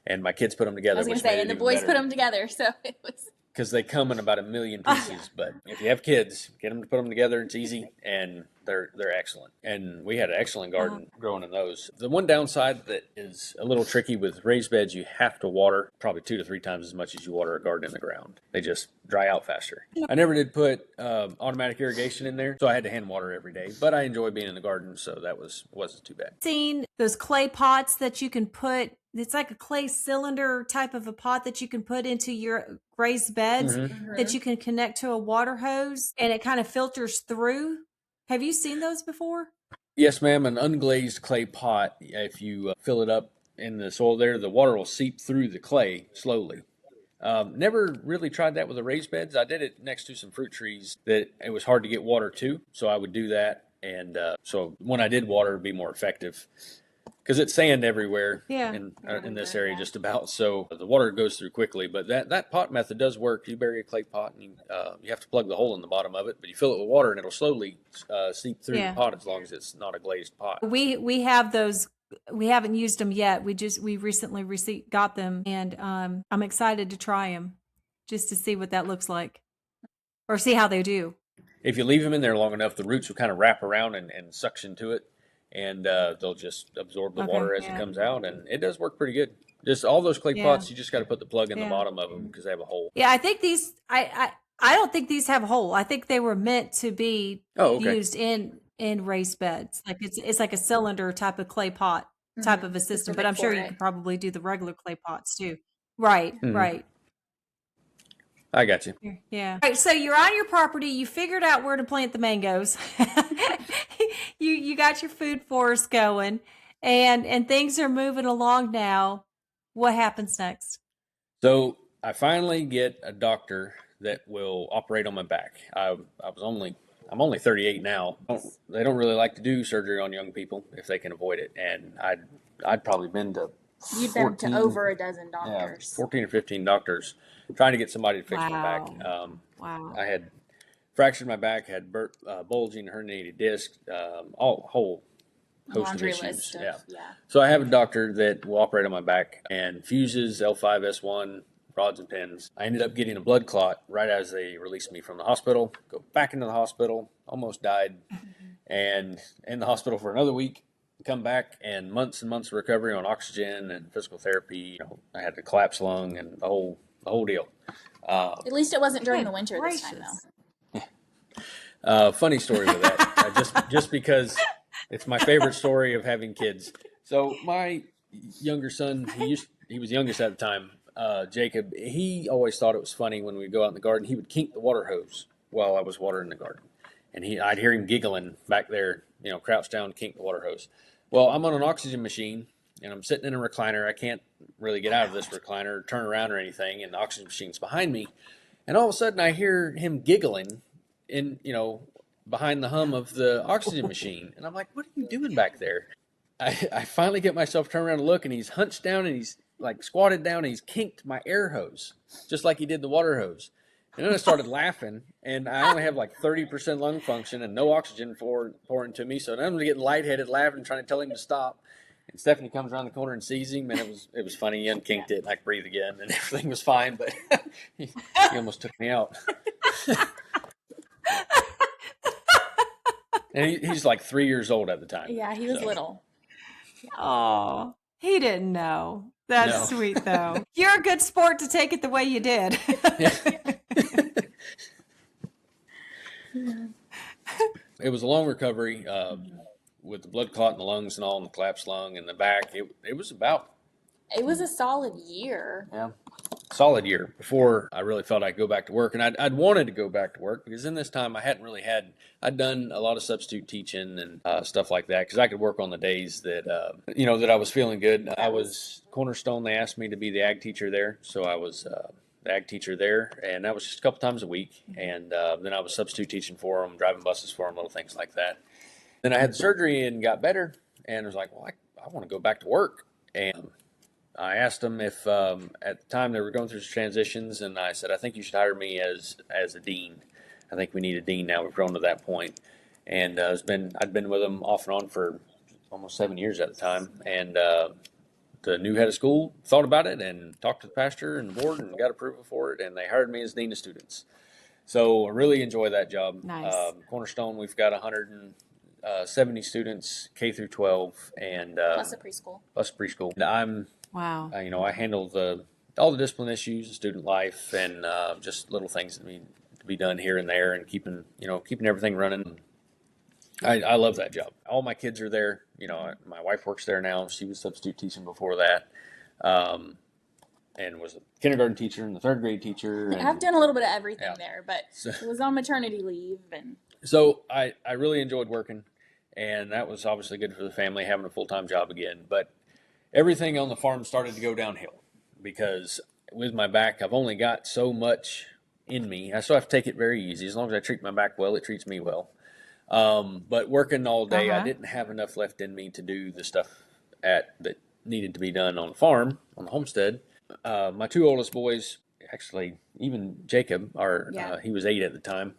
And my kids put them together. I was going to say, and the boys put them together, so it was. Because they come in about 1 million pieces, but if you have kids, get them to put them together. It's easy, and they're excellent. And we had an excellent garden growing in those. The one downside that is a little tricky with raised beds, you have to water probably 2 to 3 times as much as you water a garden in the ground. They just dry out faster. I never did put automatic irrigation in there, so I had to hand water every day. But I enjoy being in the garden, so that wasn't too bad. Seen those clay pots that you can put. It's like a clay cylinder type of a pot that you can put into your raised beds that you can connect to a water hose, and it kind of filters through. Have you seen those before? Yes, ma'am. An unglazed clay pot, if you fill it up in the soil there, the water will seep through the clay slowly. Never really tried that with the raised beds. I did it next to some fruit trees that it was hard to get water to, so I would do that. And so when I did water, it would be more effective. because it's sand everywhere Yeah. in this area just about. So the water goes through quickly. But that pot method does work. You bury a clay pot and you have to plug the hole in the bottom of it, but you fill it with water and it'll slowly seep through Yeah. the pot as long as it's not a glazed pot. We have those. We haven't used them yet. We recently got them, and I'm excited to try them just to see what that looks like or see how they do. If you leave them in there long enough, the roots will kind of wrap around and suction to it, and they'll just absorb the water as it comes out, and it does work pretty good. Just all those clay pots, you just got to put the plug in the bottom of them because they have a hole. Yeah, I think these. I don't think these have a hole. I think they were meant to be used in raised beds. Like it's like a cylinder type of clay pot type of a system. But I'm sure you could probably do the regular clay pots too. Right. Right. I got you. Yeah. All right, so you're on your property. You figured out where to plant the mangoes. You got your food forest going, and things are moving along now. What happens next? So I finally get a doctor that will operate on my back. I'm only 38 now. They don't really like to do surgery on young people if they can avoid it. And I'd probably been to You've been to over a dozen doctors. 14 or 15 doctors trying to get somebody to fix my back. Wow. I had fractured my back, had bulging, herniated disc, whole host Laundry of issues. list of, yeah. So I have a doctor that will operate on my back and fuses L5S1 rods and pins. I ended up getting a blood clot right as they released me from the hospital. Go back into the hospital, almost died, and in the hospital for another week. Come back and months of recovery on oxygen and physical therapy. I had a collapsed lung and the whole deal. At least it wasn't during the winter this time, though. Funny story with that. Just because it's my favorite story of having kids. So my younger son, he was youngest at the time, Jacob. He always thought it was funny when we go out in the garden. He would kink the water hose while I was watering the garden, and I'd hear him giggling back there, crouched down, kink the water hose. Well, I'm on an oxygen machine, and I'm sitting in a recliner. I can't really get out of this recliner or turn around or anything, and the oxygen machine's behind me. And all of a sudden, I hear him giggling behind the hum of the oxygen machine. And I'm like, what are you doing back there? I finally get myself turned around to look, and he's hunched down, and he's like squatted down, and he's kinked my air hose, just like he did the water hose. And then I started laughing, and I only have like 30% lung function and no oxygen pouring to me. So then I'm getting lightheaded, laughing, trying to tell him to stop. And Stephanie comes around the corner and sees him, and it was funny. He unkinked it, and I could breathe again, and everything was fine. But he almost took me out. And he's like 3 years old at the time. Yeah, he was little. Oh, he didn't know. That's sweet, though. You're a good sport to take it the way you did. It was a long recovery with the blood clot in the lungs and all, and the collapsed lung and the back. It was a solid year. Yeah, solid year before I really felt I'd go back to work. And I'd wanted to go back to work because in this time I hadn't really I'd done a lot of substitute teaching and stuff like that because I could work on the days that, that I was feeling good. I was Cornerstone. They asked me to be the ag teacher there. So I was the ag teacher there, and that was just a couple times a week. And then I was substitute teaching for them, driving buses for them, little things like that. Then I had surgery and got better, and I was like, well, I want to go back to work. And I asked them if at the time they were going through some transitions, and I said, I think you should hire me as a dean. I think we need a dean now. We've grown to that point. And I'd been with them off and on for almost 7 years at the time. And the new head of school thought about it and talked to the pastor and the board and got approval for it, and they hired me as dean of students. So I really enjoy that job. Nice. Cornerstone, we've got 170 students, K through 12, and Plus a preschool. And Wow. I handle all the discipline issues, the student life, and just little things that need to be done here and there, and keeping everything running. I love that job. All my kids are there. My wife works there now. She was substitute teaching before that, and was a kindergarten teacher and the third grade teacher. I've done a little bit of everything there, but it was on maternity leave, and so I really enjoyed working, and that was obviously good for the family having a full-time job again. But everything on the farm started to go downhill because with my back, I've only got so much in me. I still have to take it very easy. As long as I treat my back well, it treats me well. But working all day, I didn't have enough left in me to do the stuff that needed to be done on the farm, on the homestead. My two oldest boys, actually, even Jacob, he was 8 at the time.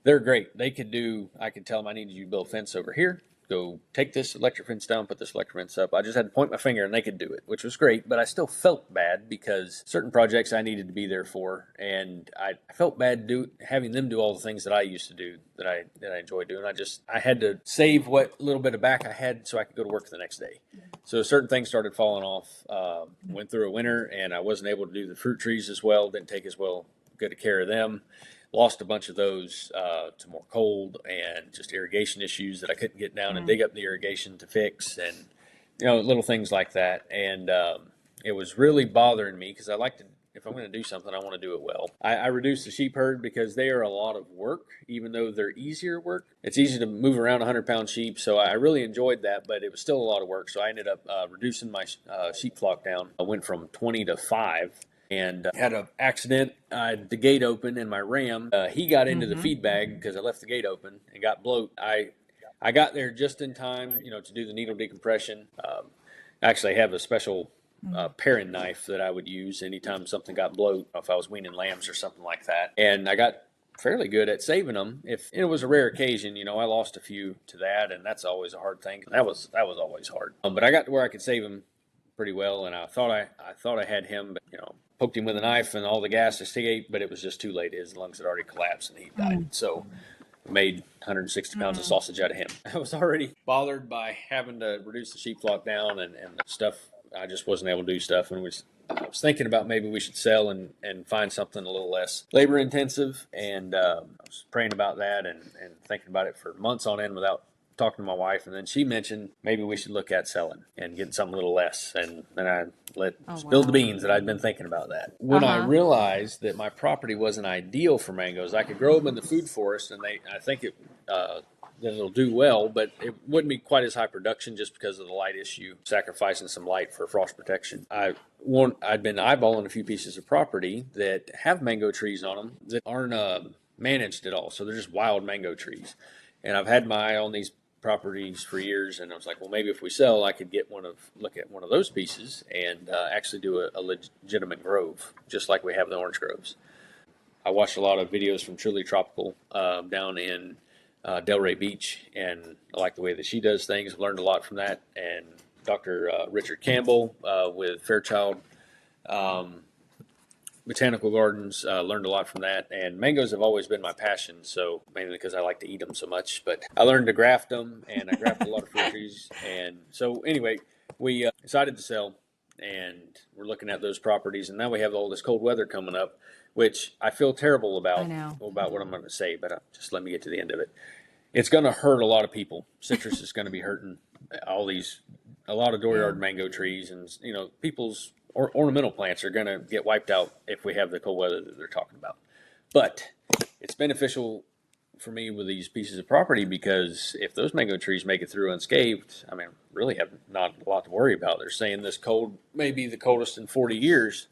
They're great. I could tell them I needed you to build a fence over here. Go take this electric fence down, put this electric fence up. I just had to point my finger and they could do it, which was great. But I still felt bad because certain projects I needed to be there for, and I felt bad having them do all the things that I used to do that I enjoyed doing. I had to save what little bit of back I had so I could go to work the next day. So certain things started falling off. Went through a winter and I wasn't able to do the fruit trees as well. Didn't take as good a care of them. Lost a bunch of those to more cold and just irrigation issues that I couldn't get down and dig up the irrigation to fix, and little things like that. And it was really bothering me because if I'm going to do something, I want to do it well. I reduced the sheep herd because they are a lot of work, even though they're easier work. It's easy to move around 100-pound sheep, so I really enjoyed that, but it was still a lot of work. So I ended up reducing my sheep flock down. I went from 20 to 5. And had an accident. I had the gate open, and my ram, he got into the feed bag because I left the gate open and got bloat. I got there just in time, to do the needle decompression. Actually, I have a special paring knife that I would use anytime something got bloat, if I was weaning lambs or something like that. And I got fairly good at saving them. If it was a rare occasion, I lost a few to that, and that's always a hard thing. That was always hard. But I got to where I could save them pretty well, and I thought I had him, but poked him with a knife and all the gas escaped, but it was just too late. His lungs had already collapsed and he died. So I made 160 pounds of sausage out of him. I was already bothered by having to reduce the sheep flock down and stuff. I just wasn't able to do stuff, and I was thinking about maybe we should sell and find something a little less labor intensive, and I was praying about that and thinking about it for months on end without talking to my wife, and then she mentioned maybe we should look at selling and getting something a little less, and then I spilled the beans that I'd been thinking about that. When I realized that my property wasn't ideal for mangoes, I could grow them in the food forest, and I think it'll do well, but it wouldn't be quite as high production just because of the light issue, sacrificing some light for frost protection. I'd been eyeballing a few pieces of property that have mango trees on them that aren't managed at all, so they're just wild mango trees. And I've had my eye on these properties for years, and I was like, well, maybe if we sell, I could look at one of those pieces and actually do a legitimate grove, just like we have the orange groves. I watched a lot of videos from Truly Tropical down in Delray Beach, and I like the way that she does things. I've learned a lot from that. And Dr. Richard Campbell with Fairchild Botanical Gardens, learned a lot from that, and mangoes have always been my passion, so mainly because I like to eat them so much, but I learned to graft them, and I grafted a lot of fruit trees, and so anyway, we decided to sell, and we're looking at those properties, and now we have all this cold weather coming up, which I feel terrible about what I'm going to say, but just let me get to the end of it. It's going to hurt a lot of people. Citrus is going to be hurting a lot of dooryard mango trees, and people's ornamental plants are going to get wiped out if we have the cold weather that they're talking about. But it's beneficial for me with these pieces of property because if those mango trees make it through unscathed, I mean, really have not a lot to worry about. They're saying this cold may be the coldest in 40 years.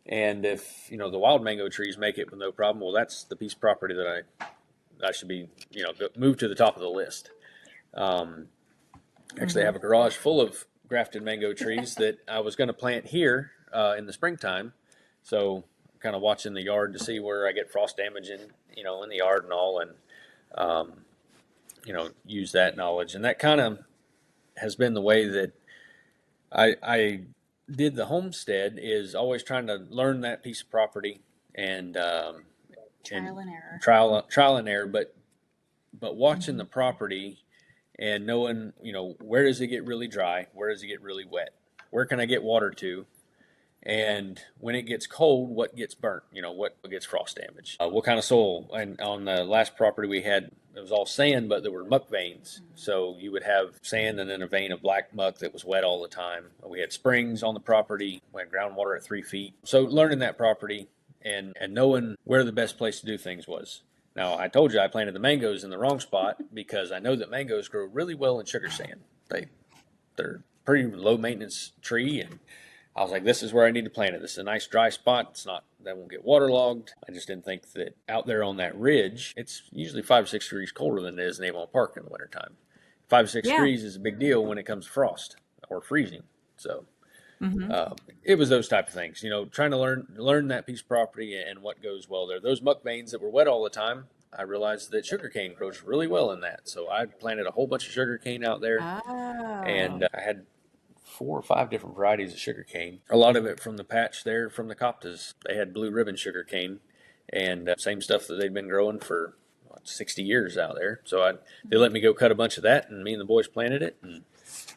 And if, the wild mango trees make it with no problem, well, that's the piece of property that I should be, moved to the top of the list. Actually, I have a garage full of grafted mango trees that I was going to plant here in the springtime. So I'm kind of watching the yard to see where I get frost damage in the yard and all, and, use that knowledge. And that kind of has been the way that I did the homestead, is always trying to learn that piece of property and trial and error. Trial and error, but watching the property and knowing, where does it get really dry? Where does it get really wet? Where can I get water to? And when it gets cold, what gets burnt? What gets frost damage? What kind of soil? And on the last property we had, it was all sand, but there were muck veins. So you would have sand and then a vein of black muck that was wet all the time. We had springs on the property. We had groundwater at 3 feet. So learning that property and knowing where the best place to do things was. Now, I told you I planted the mangoes in the wrong spot because I know that mangoes grow really well in sugar sand. They're pretty low maintenance tree, and I was like, this is where I need to plant it. This is a nice dry spot. That won't get waterlogged. I just didn't think that out there on that ridge, it's usually 5 or 6 degrees colder than it is in Avon Park in the wintertime. 5 or 6 degrees is a big deal when it comes to frost. or freezing. So Mm-hmm. it was those type of things, trying to learn that piece of property and what goes well there. Those muck veins that were wet all the time, I realized that sugarcane grows really well in that. So I planted a whole bunch of sugarcane out there, and Oh. I had 4 or 5 different varieties of sugarcane. A lot of it from the patch there from the Coptas. They had blue ribbon sugarcane, and same stuff that they'd been growing for 60 years out there. So they let me go cut a bunch of that, and me and the boys planted it, and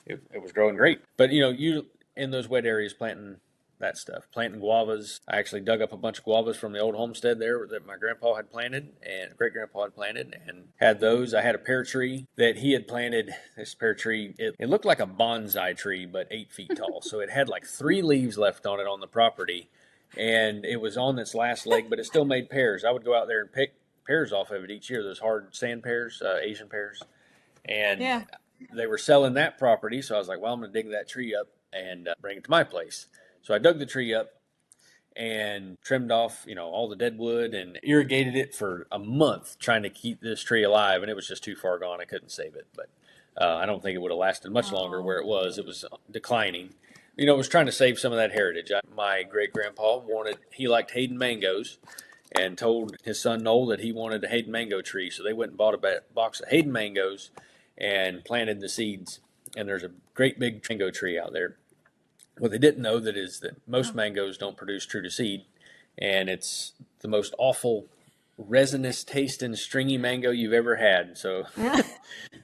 it was growing great. But you in those wet areas planting that stuff, planting guavas. I actually dug up a bunch of guavas from the old homestead there that my grandpa had planted and great grandpa had planted, and had those. I had a pear tree that he had planted. This pear tree, it looked like a bonsai tree, but 8 feet tall. So it had like 3 leaves left on it on the property, and it was on its last leg, but it still made pears. I would go out there and pick pears off of it each year, those hard sand pears, Asian pears. And Yeah. they were selling that property, so I was like, well, I'm going to dig that tree up and bring it to my place. So I dug the tree up and trimmed off, all the dead wood and irrigated it for a month trying to keep this tree alive, and it was just too far gone. I couldn't save it, but I don't think it would have lasted much longer where it was. It was declining. I was trying to save some of that heritage. My great-grandpa he liked Hayden mangoes, and told his son Noel that he wanted a Hayden mango tree. So they went and bought a box of Hayden mangoes and planted the seeds. And there's a great big mango tree out there. What they didn't know is that most mangoes don't produce true to seed. And it's the most awful resinous tasting stringy mango you've ever had. So Not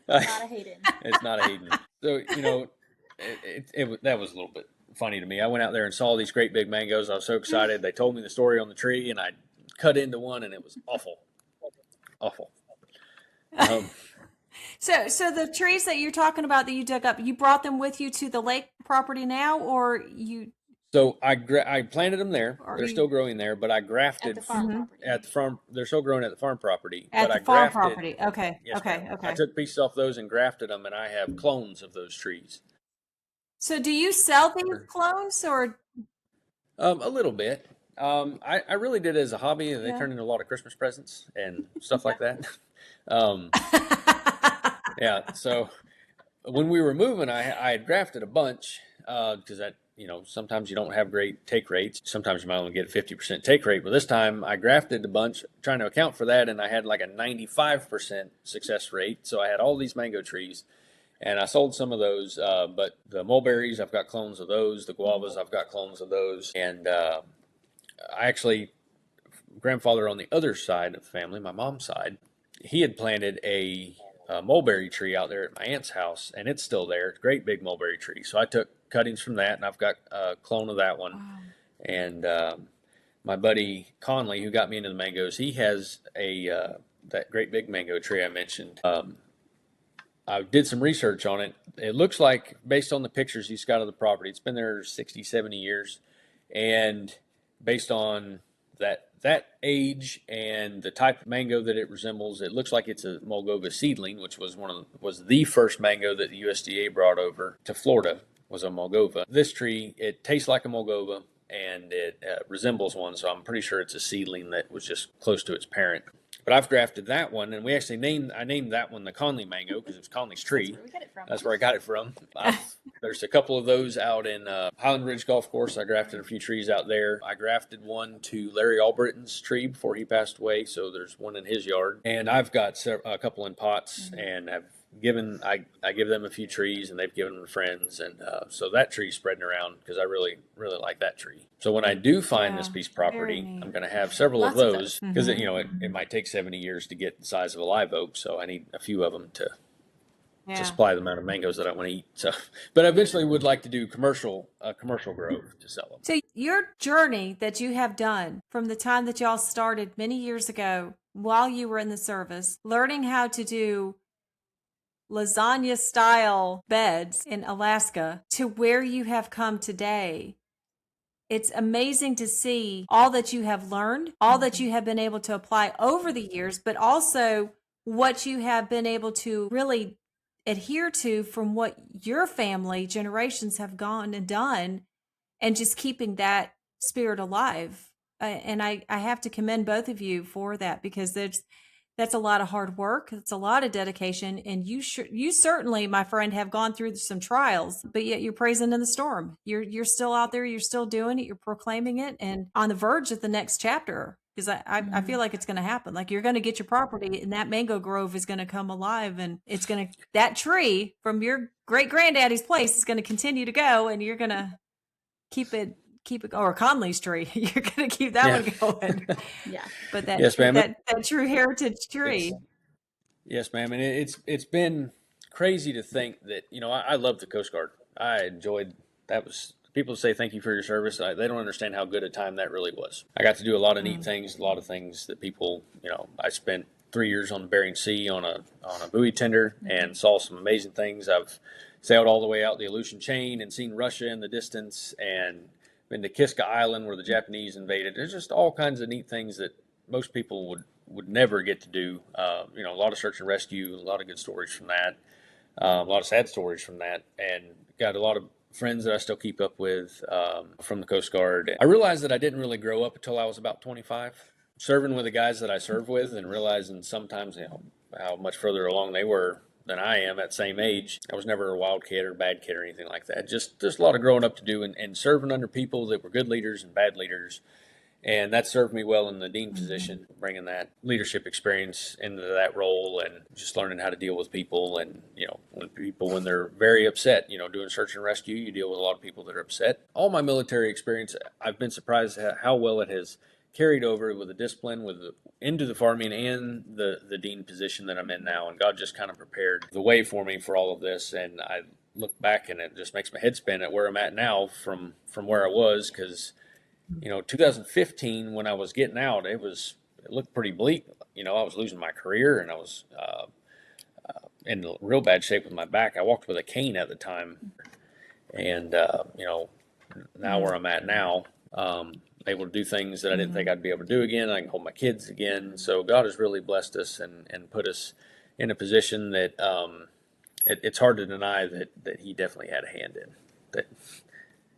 a Hayden. it's not a Hayden. So, that was a little bit funny to me. I went out there and saw these great big mangoes. I was so excited. They told me the story on the tree, and I cut into one, and it was awful. So the trees that you're talking about that you dug up, you brought them with you to the lake property now, or you? So I planted them there. Are They're you- still growing there, but I At grafted the farm property. at the farm. They're still growing at the farm property. At but the I farm grafted, property. Okay. Yes, Okay. ma'am. Okay. I took pieces off those and grafted them, and I have clones of those trees. So do you sell these clones or? A little bit. I really did it as a hobby, and they Yeah. turned into a lot of Christmas presents and stuff like that. Yeah. So when we were moving, I had grafted a bunch because sometimes you don't have great take rates. Sometimes you might only get a 50% take rate. But this time I grafted a bunch trying to account for that, and I had like a 95% success rate. So I had all these mango trees. And I sold some of those, but the mulberries, I've got clones of those. The guavas, I've got clones of those. And I actually, grandfather on the other side of the family, my mom's side, he had planted a mulberry tree out there at my aunt's house, and it's still there. Great big mulberry tree. So I took cuttings from that, and I've got a clone of that one. Wow. And my buddy Conley, who got me into the mangoes, he has that great big mango tree I mentioned. I did some research on it. It looks like, based on the pictures he's got of the property, it's been there 60, 70 years. And based on that age and the type of mango that it resembles, it looks like it's a Moldova seedling, which was the first mango that the USDA brought over to Florida, was a Moldova. This tree, it tastes like a Moldova, and it resembles one, so I'm pretty sure it's a seedling that was just close to its parent. But I've grafted that one, and I named that one the Conley mango because it's Conley's tree. That's where we get it from. That's where I got it from. There's a couple of those out in Highland Ridge Golf Course. I grafted a few trees out there. I grafted one to Larry Albritton's tree before he passed away, so there's one in his yard. And I've got a couple in pots, and I give them a few trees, and they've given them to friends, and so that tree's spreading around because I really, really like that tree. So when I do find this piece of property, very neat. I'm going to have several Lots of of those because it might take 70 years to get the size of a live oak, so I need a few of them to supply the amount of mangoes that I want to eat. So, but I eventually would like to do commercial growth to sell them. So your journey that you have done from the time that y'all started many years ago while you were in the service, learning how to do lasagna style beds in Alaska to where you have come today. It's amazing to see all that you have learned, all that you have been able to apply over the years, but also what you have been able to really adhere to from what your family generations have gone and done, and just keeping that spirit alive. And I have to commend both of you for that, because that's That's a lot of hard work. It's a lot of dedication. And you certainly, my friend, have gone through some trials, but yet you're praising in the storm. You're still out there. You're still doing it. You're proclaiming it and on the verge of the next chapter. Because I feel like it's going to happen. Like you're going to get your property and that mango grove is going to come alive and it's going to, that tree from your great granddaddy's place is going to continue to go and you're going to keep it, or Conley's tree. You're going to keep that one going. Yeah. But that, yes, ma'am. that true heritage tree. Yes, ma'am. And it's been crazy to think that, I love the Coast Guard. I enjoyed, people say thank you for your service. They don't understand how good a time that really was. I got to do a lot of neat things, a lot of things that people, I spent 3 years on the Bering Sea on a buoy tender and saw some amazing things. I've sailed all the way out the Aleutian Chain and seen Russia in the distance and been to Kiska Island where the Japanese invaded. There's just all kinds of neat things that most people would never get to do. A lot of search and rescue, a lot of good stories from that, a lot of sad stories from that, and got a lot of friends that I still keep up with from the Coast Guard. I realized that I didn't really grow up until I was about 25, serving with the guys that I serve with and realizing sometimes how much further along they were than I am at same age. I was never a wild kid or bad kid or anything like that. Just a lot of growing up to do and serving under people that were good leaders and bad leaders. And that served me well in the dean position, bringing that leadership experience into that role and just learning how to deal with people. And, when they're very upset, doing search and rescue, you deal with a lot of people that are upset. All my military experience, I've been surprised at how well it has carried over with the discipline, into the farming and the dean position that I'm in now. And God just kind of prepared the way for me for all of this. And I look back and it just makes my head spin at where I'm at now from where I was, because 2015, when I was getting out, it looked pretty bleak. I was losing my career and I was in real bad shape with my back. I walked with a cane at the time. And, now where I'm at now, able to do things that I didn't think I'd be able to do again. I can hold my kids again. So God has really blessed us and put us in a position that it's hard to deny that he definitely had a hand in that.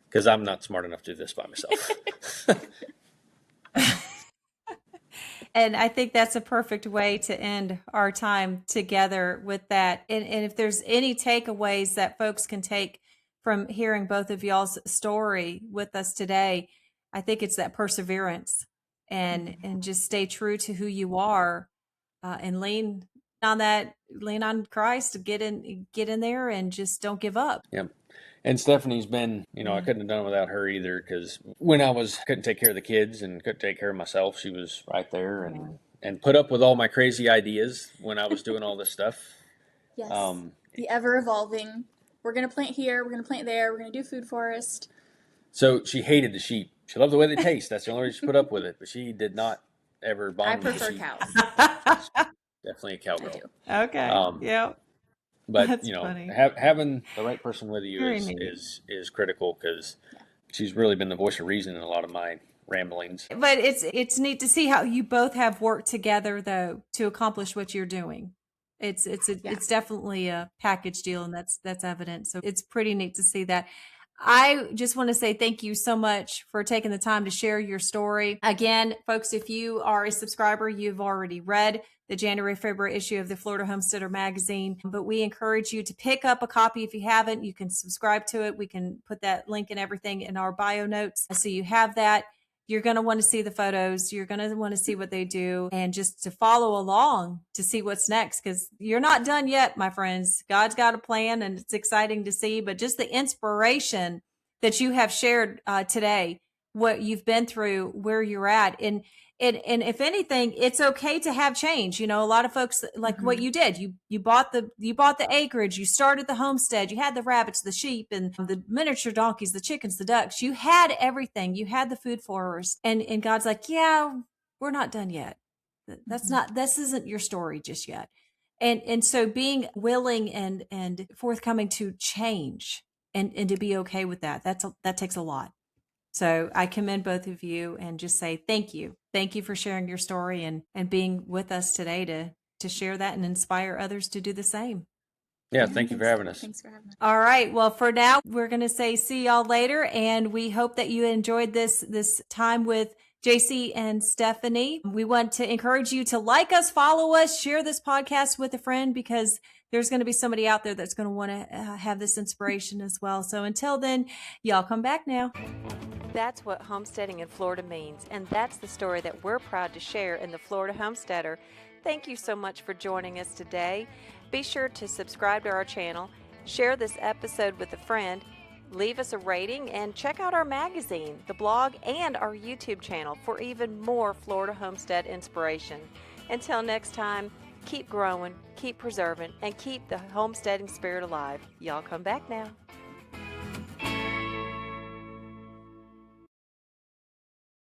Because I'm not smart enough to do this by myself. And I think that's a perfect way to end our time together with that. And if there's any takeaways that folks can take from hearing both of y'all's story with us today, I think it's that perseverance and just stay true to who you are and lean on Christ to get in there and just don't give up. Yep. And Stephanie's been, I couldn't have done it without her either, because when couldn't take care of the kids and couldn't take care of myself, she was right there and put up with all my crazy ideas when I was doing all this stuff. Yes. The ever evolving. We're going to plant here. We're going to plant there. We're going to do food forest. So she hated the sheep. She loved the way they taste. That's the only reason she put up with it. But she did not ever bond with the sheep. I prefer cows. Definitely a cowgirl. Okay. Yeah. But That's funny. Having the right person with you is critical, because she's really been the voice of reason in a lot of my ramblings. But it's neat to see how you both have worked together though to accomplish what you're doing. It's definitely a package deal, and that's evident. So it's pretty neat to see that. I just want to say thank you so much for taking the time to share your story. Again, folks, if you are a subscriber, you've already read the January-February issue of the Florida Homesteader magazine, but we encourage you to pick up a copy. If you haven't, you can subscribe to it. We can put that link and everything in our bio notes. So you have that. You're going to want to see the photos. You're going to want to see what they do and just to follow along to see what's next, because you're not done yet, my friends. God's got a plan and it's exciting to see, but just the inspiration that you have shared today, what you've been through, where you're at. And if anything, it's okay to have change. A lot of folks like what you did. You bought the acreage, you started the homestead, you had the rabbits, the sheep, and the miniature donkeys, the chickens, the ducks. You had everything. You had the food forest. And God's like, yeah, we're not done yet. This isn't your story just yet. And so being willing and forthcoming to change and to be okay with that takes a lot. So I commend both of you and just say thank you. Thank you for sharing your story and being with us today to share that and inspire others to do the same. Yeah, thank you for having us. Thanks for having us. All right. Well, for now, we're going to say see y'all later. And we hope that you enjoyed this time with JC and Stephanie. We want to encourage you to like us, follow us, share this podcast with a friend, because there's going to be somebody out there that's going to want to have this inspiration as well. So until then, y'all come back now. That's what homesteading in Florida means, and that's the story that we're proud to share in the Florida Homesteader. Thank you so much for joining us today. Be sure to subscribe to our channel, share this episode with a friend, leave us a rating, and check out our magazine, the blog, and our YouTube channel for even more Florida homestead inspiration. Until next time, keep growing, keep preserving, and keep the homesteading spirit alive. Y'all come back now.